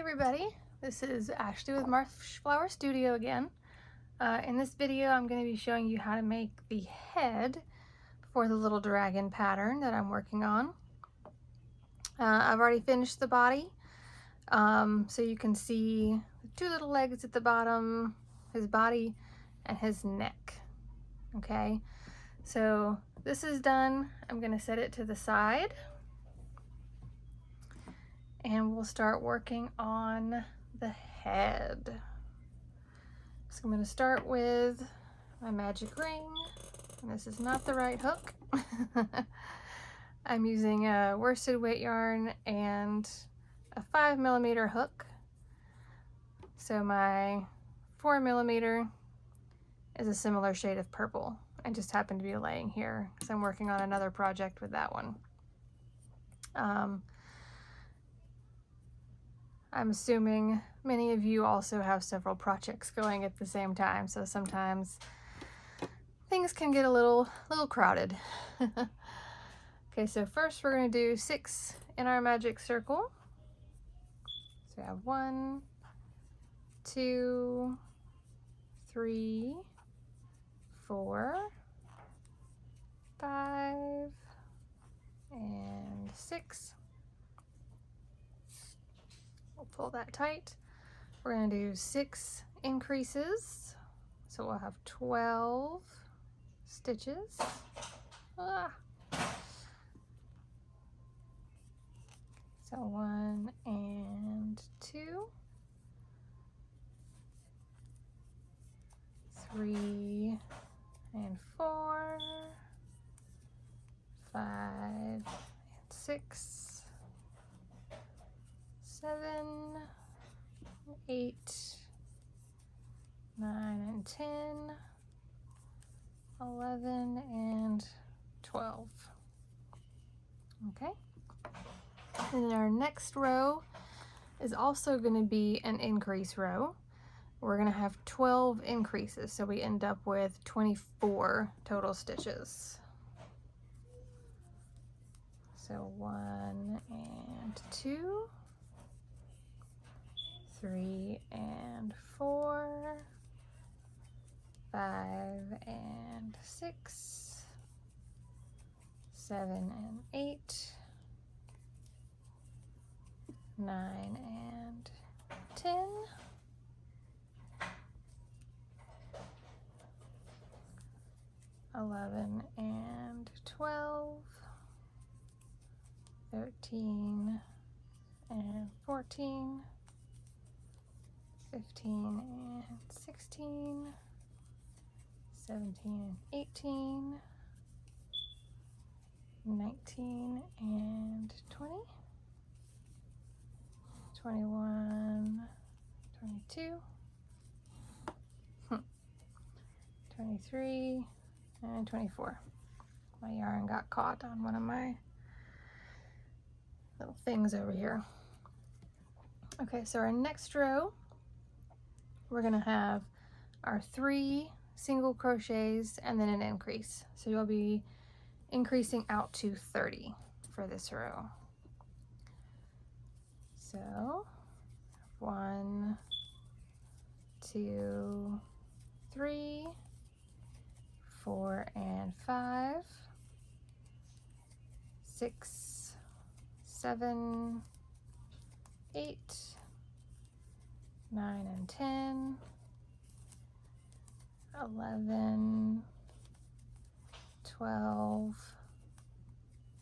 everybody, this is Ashley with Marshflower Studio again. In this video I'm going to be showing you how to make the head for the little dragon pattern that I'm working on. I've already finished the body, so you can see two little legs at the bottom, his body and his neck. Okay, so this is done. I'm going to set it to the side. And we'll start working on the head. So I'm going to start with my magic ring. And this is not the right hook. I'm using a worsted weight yarn and a 5mm hook. So my 4mm is a similar shade of purple. I just happened to be laying here because I'm working on another project with that one. I'm assuming many of you also have several projects going at the same time, so sometimes things can get a little crowded. Okay, so first we're going to do 6 in our magic circle. So we have 1, 2, 3, 4, 5, and 6. We'll pull that tight. We're going to do 6 increases, so we'll have 12 stitches. So 1 and 2, 3 and 4, 5 and 6, 7, 8, 9 and 10, 11 and 12. Okay. And our next row is also going to be an increase row. We're going to have 12 increases, so we end up with 24 total stitches. So 1 and 2, 3 and 4, 5 and 6, 7 and 8, 9 and 10, 11 and 12, 13 and 14, 15 and 16, 17 and 18, 19 and 20, 21, 22, 23, and 24. My yarn got caught on one of my little things over here. Okay, so our next row, we're going to have our 3 single crochets and then an increase. So you'll be increasing out to 30 for this row. So 1, 2, 3, 4 and 5, 6, 7, 8, 9 and 10, 11, 12,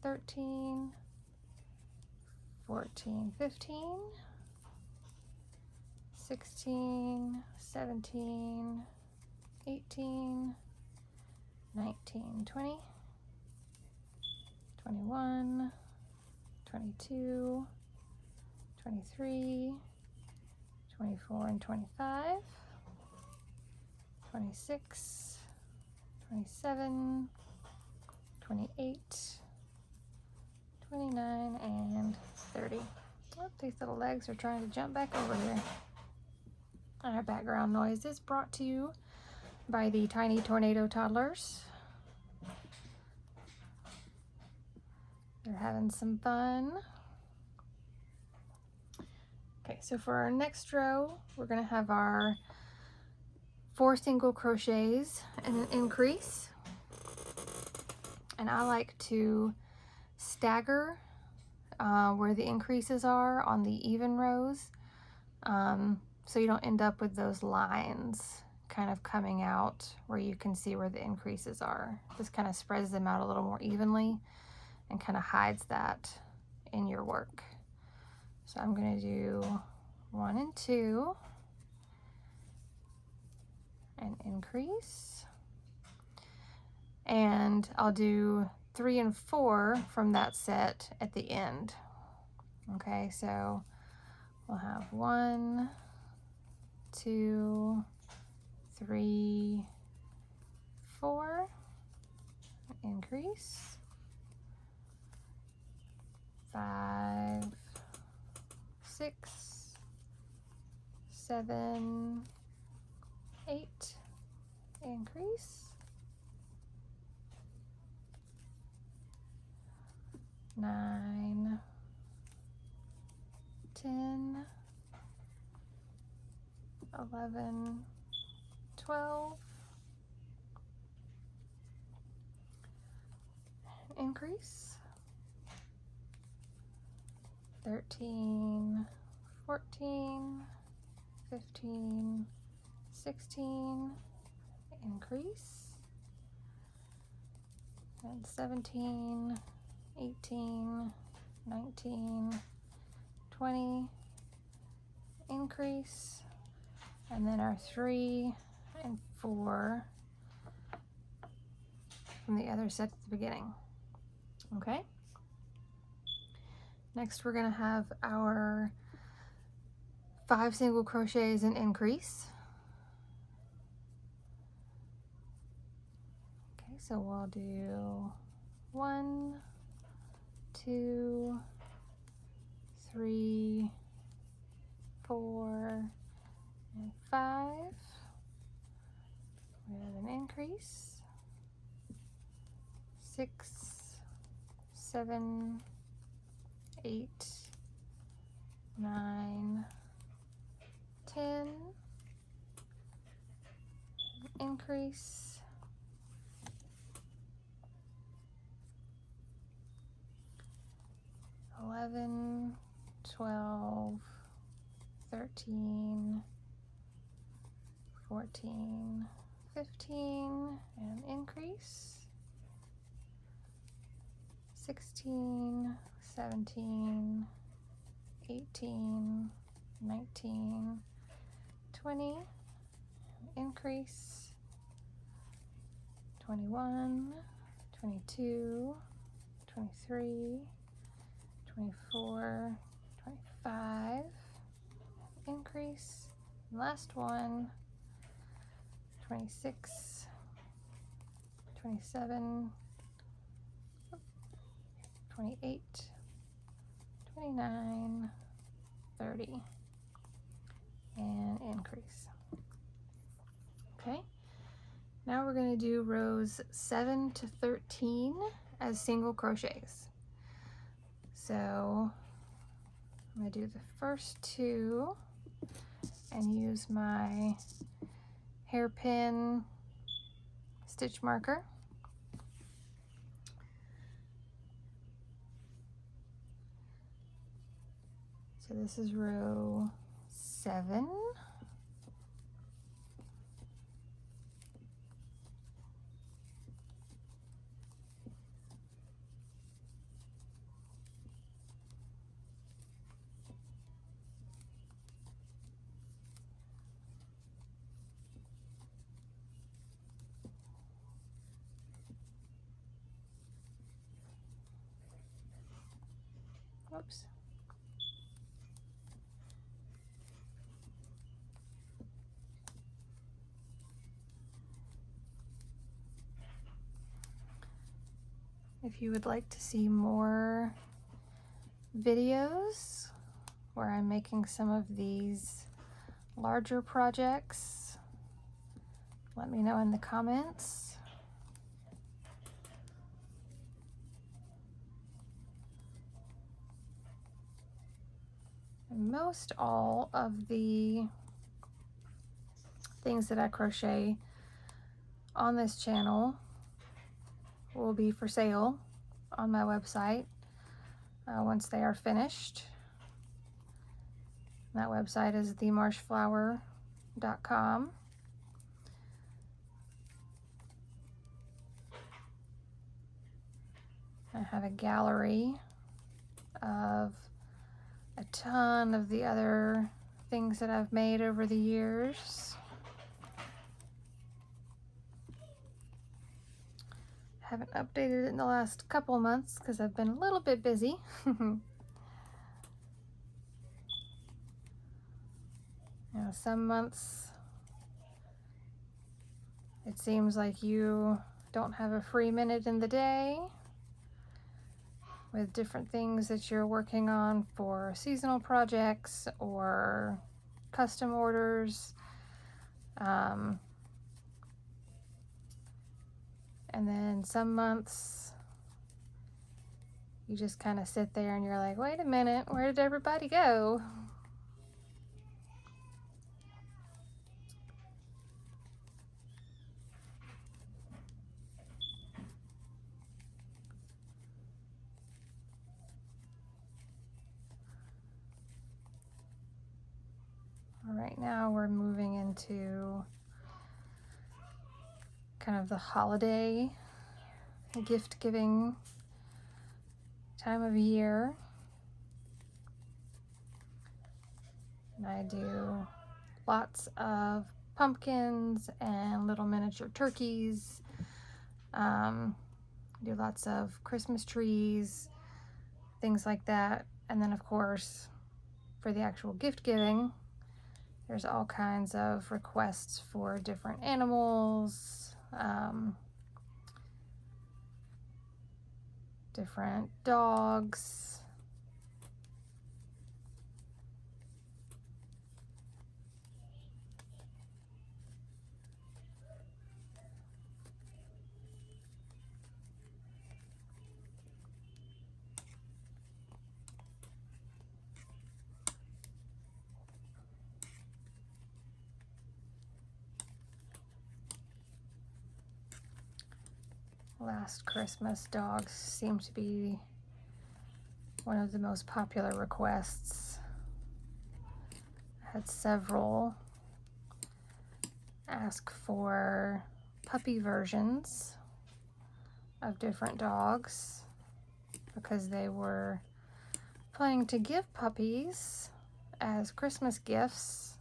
13, 14, 15, 16, 17, 18, 19, 20, 21, 22, 23, 24 and 25, 26, 27, 28, 29, and 30. Oh, these little legs are trying to jump back over here. Our background noise is brought to you by the tiny tornado toddlers. They're having some fun. Okay, So for our next row, we're going to have our 4 single crochets and an increase. And I like to stagger where the increases are on the even rows, so you don't end up with those lines kind of coming out where you can see where the increases are. This kind of spreads them out a little more evenly and kind of hides that in your work. So I'm going to do 1 and 2 and increase, and I'll do 3 and 4 from that set at the end. Okay, so we'll have 1, 2, 3, 4, increase, 5, 6, 7, 8, increase, 9, 10, 11, 12, increase, 13, 14, 15, 16, increase, and 17, 18, 19, 20, increase, and then our 3 and 4 from the other set at the beginning. Okay? Next we're going to have our 5 single crochets and increase. Okay, so we'll do 1, 2, 3, 4, and 5. We have an increase. 6, 7, 8, 9, 10, increase, 11, 12, 13, 14, 15, and increase, 16, 17, 18, 19, 20, increase, 21, 22, 23, 24, 25, increase, and last one, 26, 27, 28, 29, 30, and increase. Okay, now we're going to do rows 7 to 13 as single crochets. So I'm going to do the first 2 and use my hairpin stitch marker. So this is row 7. Whoops. If you would like to see more videos where I'm making some of these larger projects, let me know in the comments. Most all of the things that I crochet on this channel will be for sale on my website once they are finished. That website is themarshflower.com. I have a gallery of a ton of the other things that I've made over the years. Haven't updated it in the last couple months because I've been a little bit busy. Some months it seems like you don't have a free minute in the day with different things that you're working on for seasonal projects or custom orders. And then some months you just kind of sit there and you're like, wait a minute, where did everybody go? Right now we're moving into kind of the holiday gift giving time of year. And I do lots of pumpkins and little miniature turkeys. Do lots of Christmas trees, things like that. And then of course, for the actual gift giving, there's all kinds of requests for different animals, different dogs. Last Christmas, dogs seem to be one of the most popular requests. I had several ask for puppy versions of different dogs because they were planning to give puppies as Christmas gifts,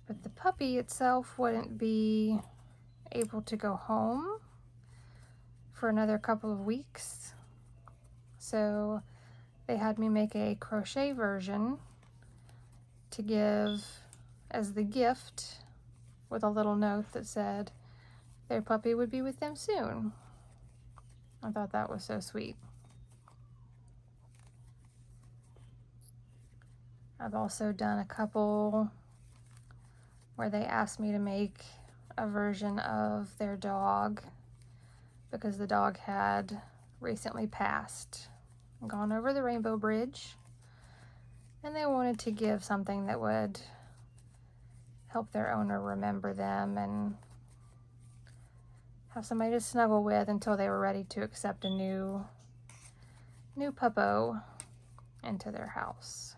but the puppy itself wouldn't be able to go home for another couple of weeks. So they had me make a crochet version to give as the gift with a little note that said their puppy would be with them soon. I thought that was so sweet. I've also done a couple where they asked me to make a version of their dog because the dog had recently passed, gone over the Rainbow Bridge, and they wanted to give something that would help their owner remember them and have somebody to snuggle with until they were ready to accept a new puppo into their house.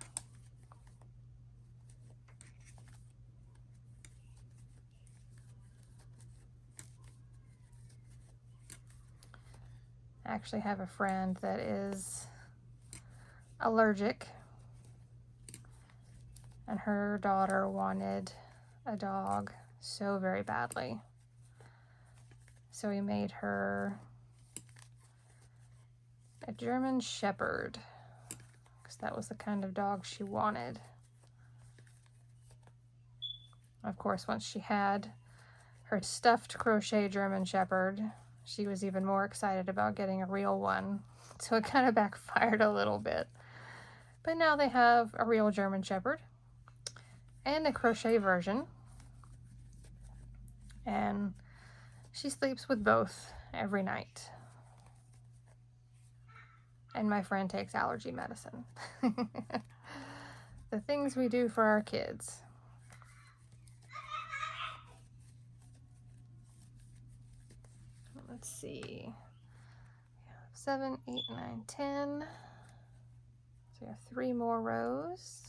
I actually have a friend that is allergic, and her daughter wanted a dog so very badly. So we made her a German Shepherd because that was the kind of dog she wanted. Of course, once she had her stuffed crochet German Shepherd, she was even more excited about getting a real one. So it kind of backfired a little bit. But now they have a real German Shepherd and a crochet version. And she sleeps with both every night. And my friend takes allergy medicine. the things we do for our kids. Let's see, 7, 8, 9, 10. So we have 3 more rows.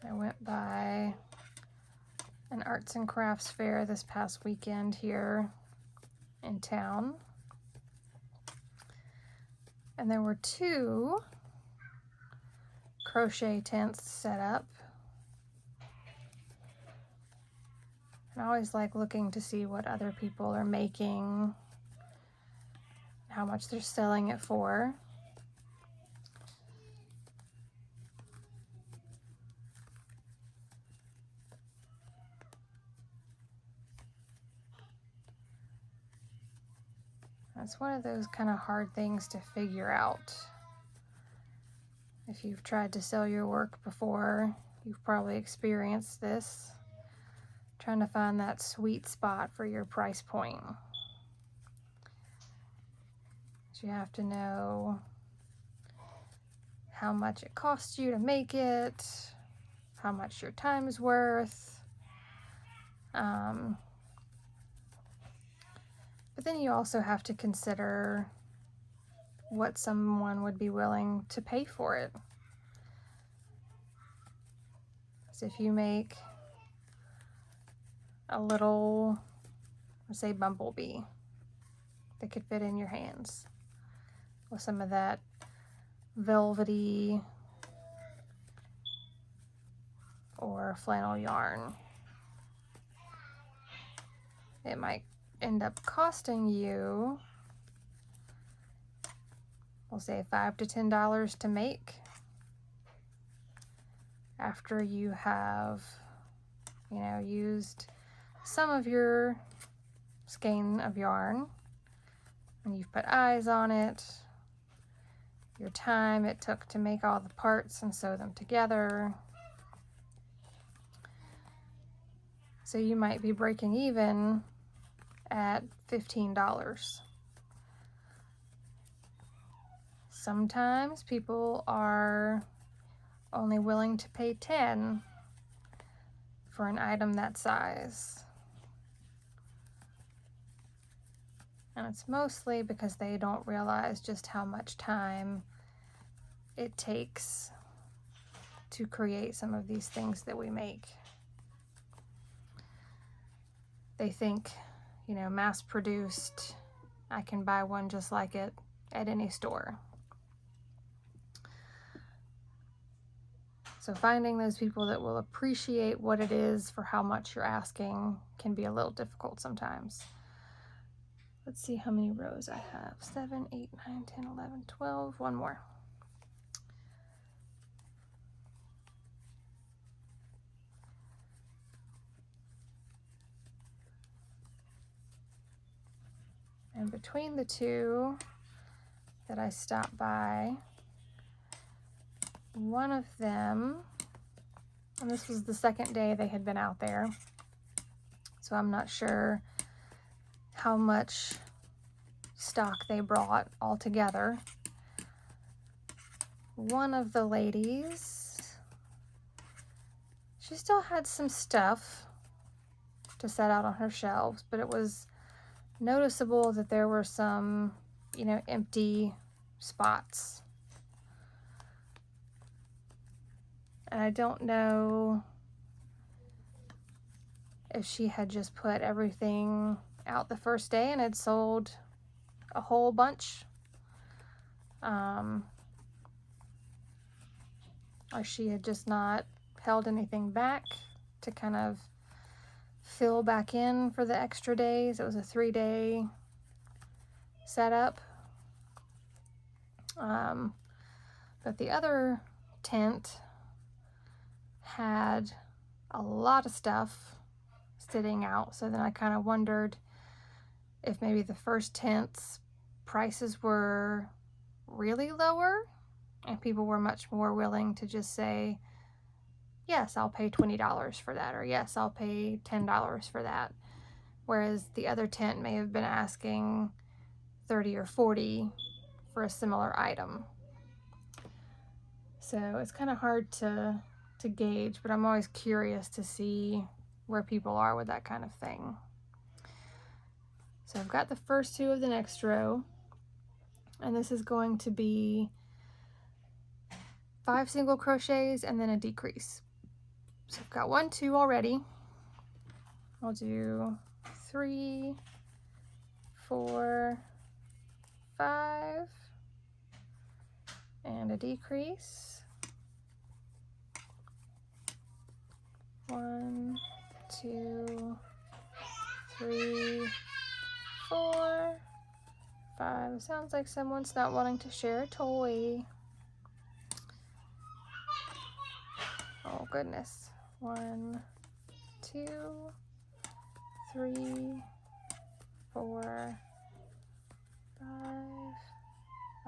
I went by an arts and crafts fair this past weekend here in town, and there were 2 crochet tents set up. And I always like looking to see what other people are making, how much they're selling it for. It's one of those kind of hard things to figure out. If you've tried to sell your work before, you've probably experienced this, trying to find that sweet spot for your price point. So you have to know how much it costs you to make it, how much your time is worth. But then you also have to consider what someone would be willing to pay for it. So if you make a little, let's say, bumblebee that could fit in your hands with some of that velvety or flannel yarn, it might end up costing you, we'll say $5 to $10 to make, after you have, used some of your skein of yarn and you've put eyes on it, your time it took to make all the parts and sew them together. So you might be breaking even at $15. Sometimes people are only willing to pay $10 for an item that size. And it's mostly because they don't realize just how much time it takes to create some of these things that we make. They think, mass produced, I can buy one just like it at any store. So finding those people that will appreciate what it is for how much you're asking can be a little difficult sometimes. Let's see how many rows I have. 7, 8, 9, 10, 11, 12, one more. And between the 2 that I stopped by, one of them, and this was the second day they had been out there, so I'm not sure how much stock they brought all together. One of the ladies, she still had some stuff to set out on her shelves, but it was noticeable that there were some, empty spots. And I don't know if she had just put everything out the first day and had sold a whole bunch, or she had just not held anything back to kind of fill back in for the extra days. It was a 3-day setup. But the other tent had a lot of stuff sitting out, so then I kind of wondered if maybe the first tent's prices were really lower, and people were much more willing to just say, yes, I'll pay $20 for that, or yes, I'll pay $10 for that. Whereas the other tent may have been asking 30 or 40 for a similar item. So it's kind of hard to gauge, but I'm always curious to see where people are with that kind of thing. So I've got the first two of the next row, and this is going to be 5 single crochets and then a decrease. So I've got 1, 2 already. I'll do 3, 4, 5, and a decrease. 1, 2, 3, 4, 5. Sounds like someone's not wanting to share a toy. Oh goodness. 1, 2, 3, 4, 5.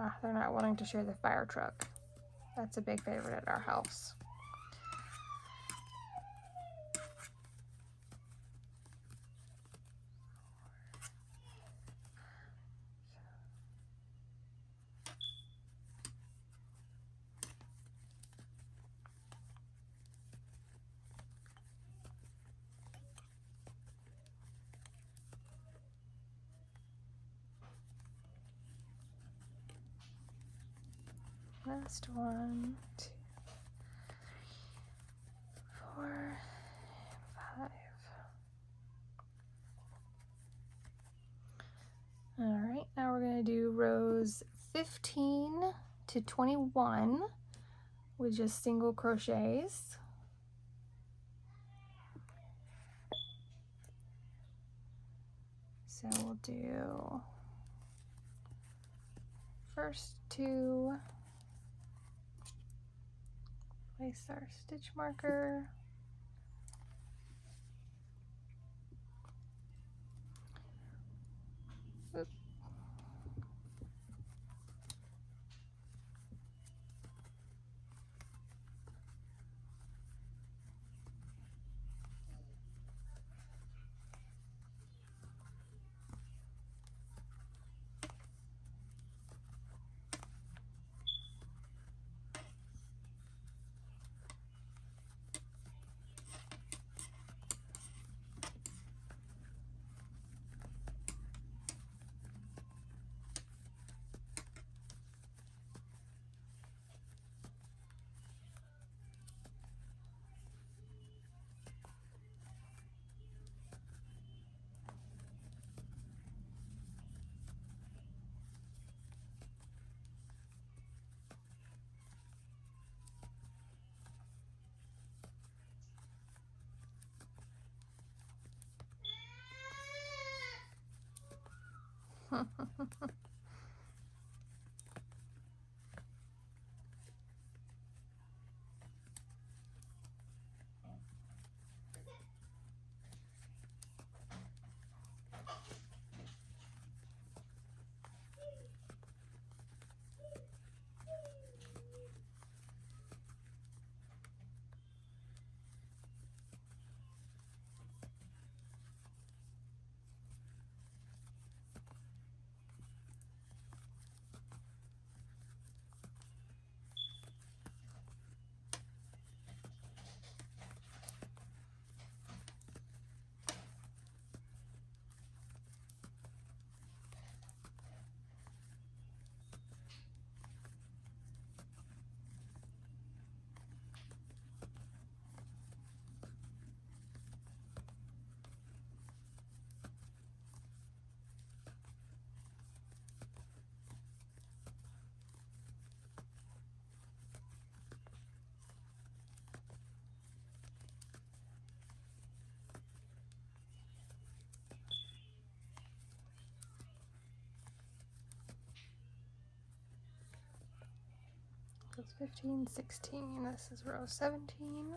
Ah, they're not wanting to share the fire truck. That's a big favorite at our house. Last 1, 2, 4, 5. All right, now we're going to do rows 15 to 21 with just single crochets. So we'll do first 2, place our stitch marker, oop. That's 15, 16. This is row 17.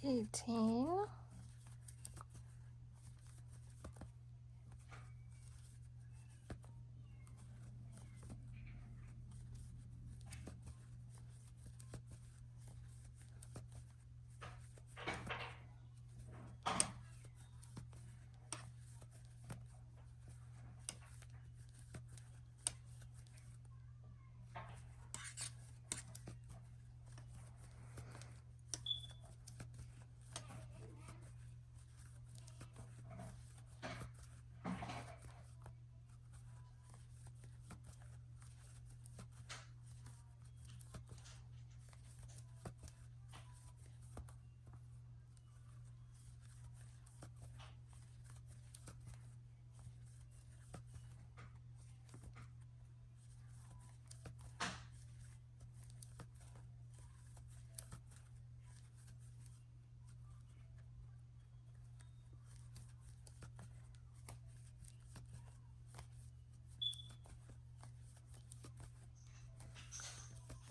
18.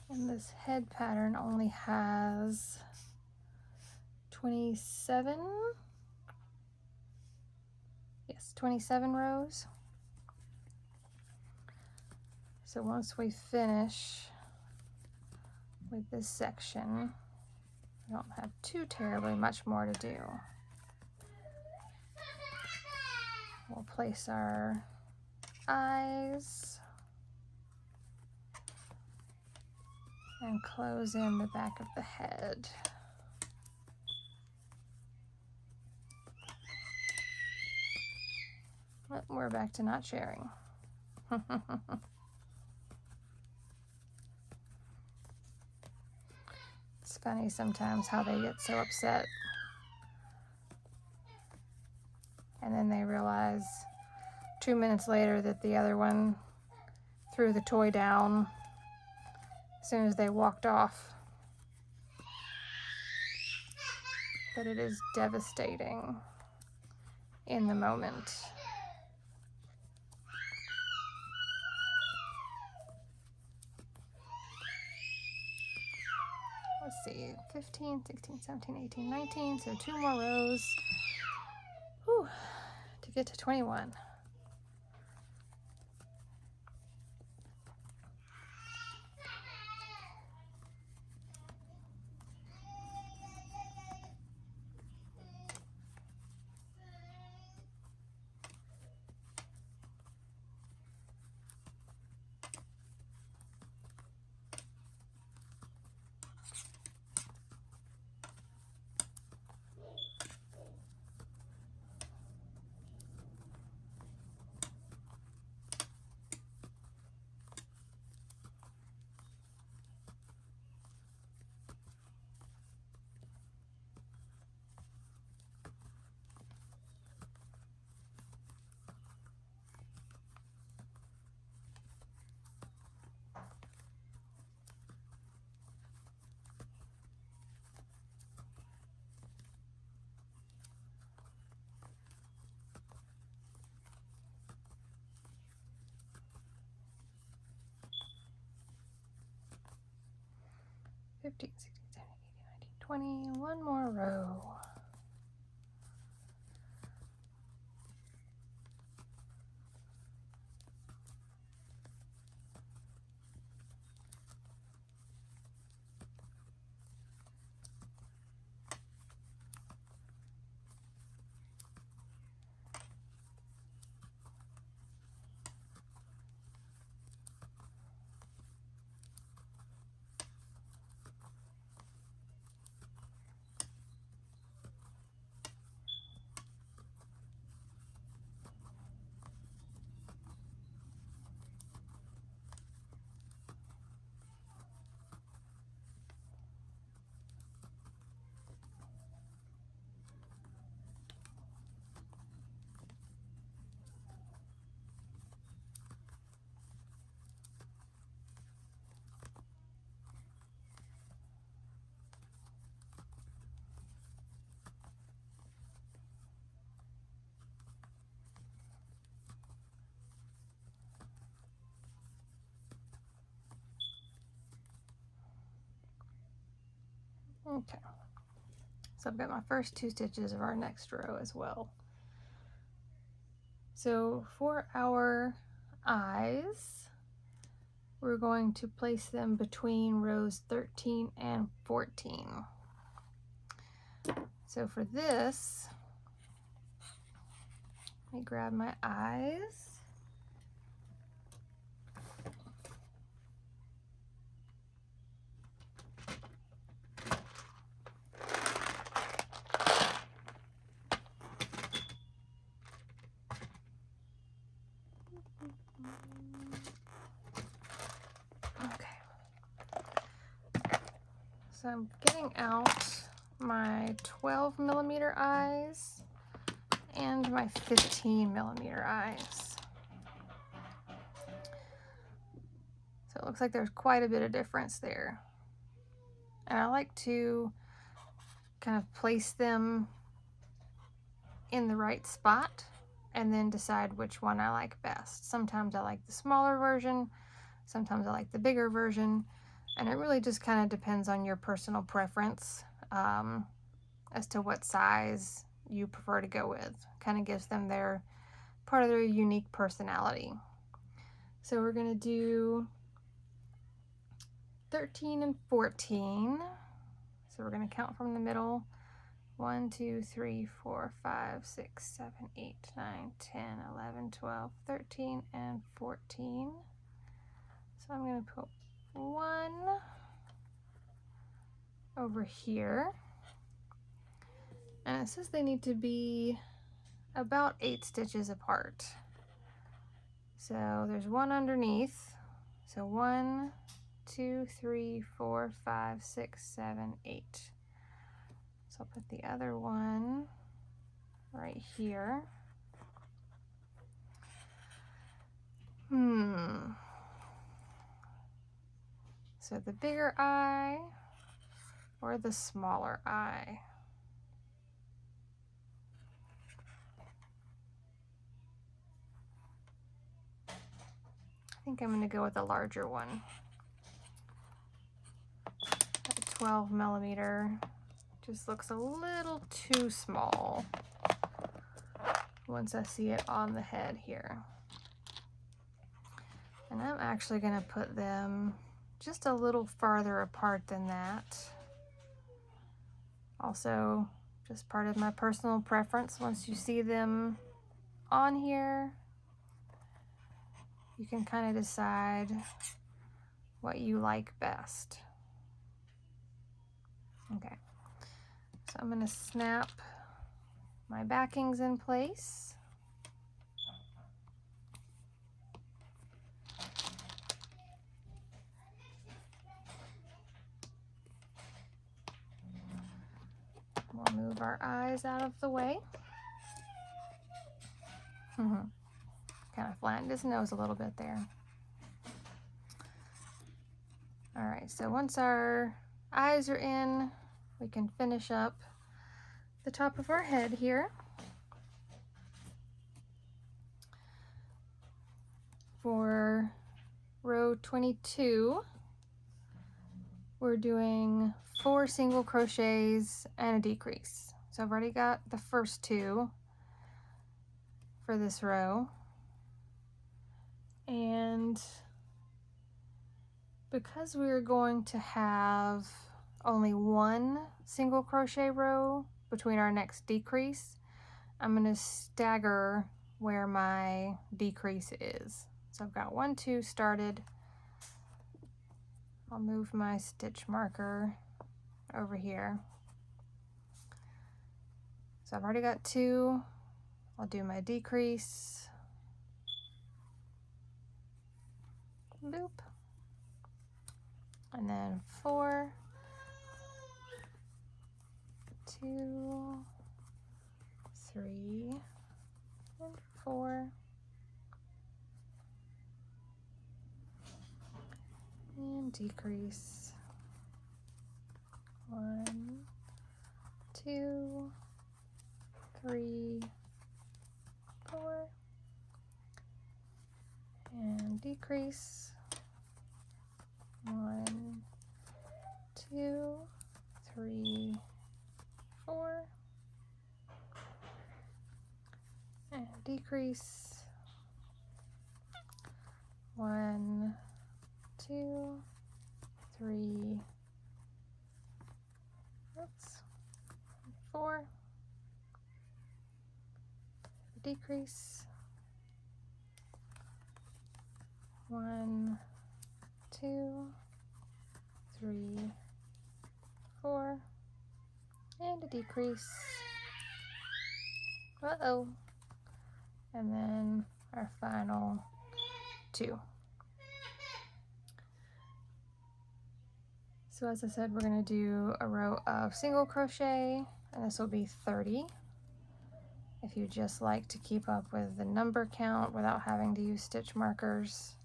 And this head pattern only has 27, yes, 27 rows. So once we finish with this section, we don't have too terribly much more to do. We'll place our eyes and close in the back of the head. Oh, we're back to not sharing. It's funny sometimes how they get so upset and then they realize 2 minutes later that the other one threw the toy down as soon as they walked off. But it is devastating in the moment. Let's see, 15, 16, 17, 18, 19, so 2 more rows. Whew, to get to 21. Fifteen, 16, 17, 18, 19, 20. One more row. Okay. So I've got my first 2 stitches of our next row as well. So for our eyes, we're going to place them between rows 13 and 14. So for this, let me grab my eyes. So I'm getting out my 12mm eyes and my 15mm eyes. So it looks like there's quite a bit of difference there. And I like to kind of place them in the right spot and then decide which one I like best. Sometimes I like the smaller version, sometimes I like the bigger version, and it really just kind of depends on your personal preference as to what size you prefer to go with. Kind of gives them their part of their unique personality. So we're going to do 13 and 14. So we're going to count from the middle. 1, 2, 3, 4, 5, 6, 7, 8, 9, 10, 11, 12, 13, and 14. So I'm going to put 1 over here. And it says they need to be about 8 stitches apart. So there's 1 underneath. So 1, 2, 3, 4, 5, 6, 7, 8. So I'll put the other one right here. So the bigger eye or the smaller eye? I think I'm going to go with the larger one. That 12mm just looks a little too small once I see it on the head here. And I'm actually going to put them just a little farther apart than that. Also, just part of my personal preference. Once you see them on here, you can kind of decide what you like best. Okay, so I'm going to snap my backings in place. We'll move our eyes out of the way. Kind of flattened his nose a little bit there. All right, so once our eyes are in, we can finish up the top of our head here. For row 22, we're doing 4 single crochets and a decrease. So I've already got the first 2 for this row. And because we're going to have only 1 single crochet row between our next decrease, I'm going to stagger where my decrease is. So I've got 1, 2 started. I'll move my stitch marker over here. So I've already got 2. I'll do my decrease. Boop. And then 4, 2, 3, and 4. And decrease. 1, 2, 3, 4. And decrease. 1, 2, 3, 4. decrease, 1, 2, 3, oops, 4, decrease, 1, 2, 3, 4, and a decrease. Uh-oh. And then our final 2. So as I said, we're going to do a row of single crochet, and this will be 30. If you just like to keep up with the number count without having to use stitch markers.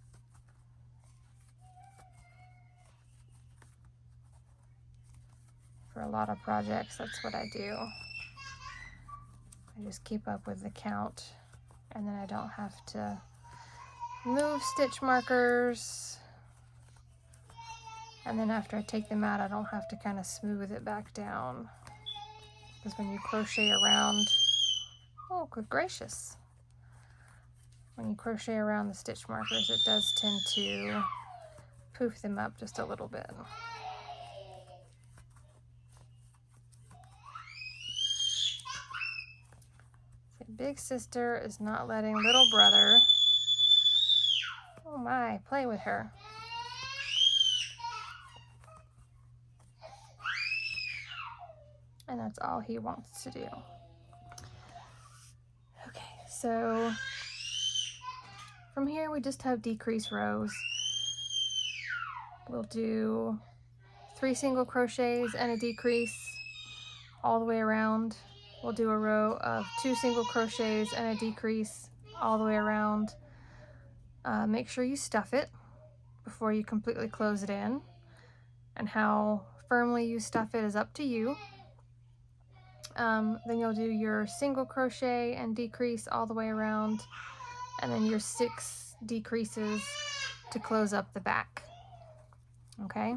For a lot of projects, that's what I do. I just keep up with the count, and then I don't have to move stitch markers. And then after I take them out, I don't have to kind of smooth it back down. Because when you crochet around, oh, good gracious. When you crochet around the stitch markers, it does tend to poof them up just a little bit. So big sister is not letting little brother, oh my, play with her. And that's all he wants to do. Okay, so from here we just have decrease rows. We'll do 3 single crochets and a decrease all the way around. We'll do a row of 2 single crochets and a decrease all the way around. Make sure you stuff it before you completely close it in, and how firmly you stuff it is up to you. Then you'll do your single crochet and decrease all the way around, and then your 6 decreases to close up the back. Okay,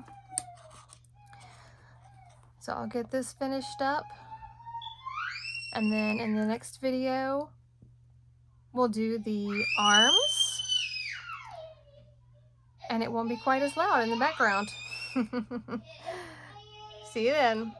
so I'll get this finished up, and then in the next video we'll do the arms, and it won't be quite as loud in the background. See you then.